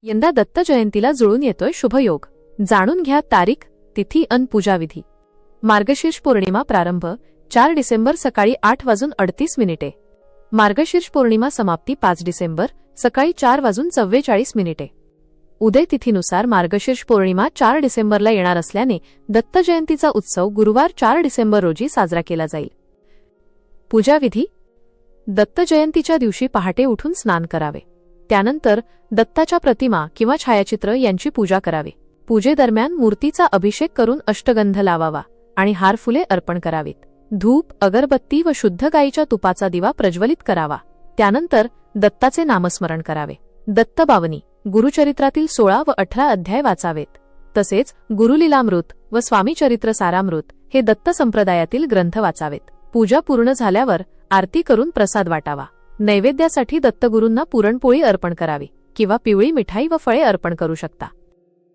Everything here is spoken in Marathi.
यंदा दत्त जयंतीला जुळून येतोय शुभयोग. जाणून घ्या तारीख, तिथी अन पूजाविधी. मार्गशीर्ष पौर्णिमा प्रारंभ 4 डिसेंबर सकाळी 8:38. मार्गशीर्ष पौर्णिमा समाप्ती 5 डिसेंबर सकाळी 4:44. उदय तिथीनुसार मार्गशीर्ष पौर्णिमा 4 डिसेंबरला येणार असल्याने दत्त जयंतीचा उत्सव गुरुवार 4 डिसेंबर रोजी साजरा केला जाईल. पूजाविधी. दत्त जयंतीच्या दिवशी पहाटे उठून स्नान करावे. त्यानंतर दत्ताच्या प्रतिमा किंवा छायाचित्र यांची पूजा करावी. पूजेदरम्यान मूर्तीचा अभिषेक करून अष्टगंध लावावा आणि हार फुले अर्पण करावीत. धूप, अगरबत्ती व शुद्ध गायीच्या तुपाचा दिवा प्रज्वलित करावा. त्यानंतर दत्ताचे नामस्मरण करावे. दत्तबावनी, गुरुचरित्रातील 16 व 18 अध्याय वाचावेत. तसेच गुरुलीलामृत व स्वामीचरित्र सारामृत हे दत्त संप्रदायातील ग्रंथ वाचावेत. पूजा पूर्ण झाल्यावर आरती करून प्रसाद वाटावा. नैवेद्यासाठी दत्तगुरूंना पुरणपोळी अर्पण करावी किंवा पिवळी मिठाई व फळे अर्पण करू शकता.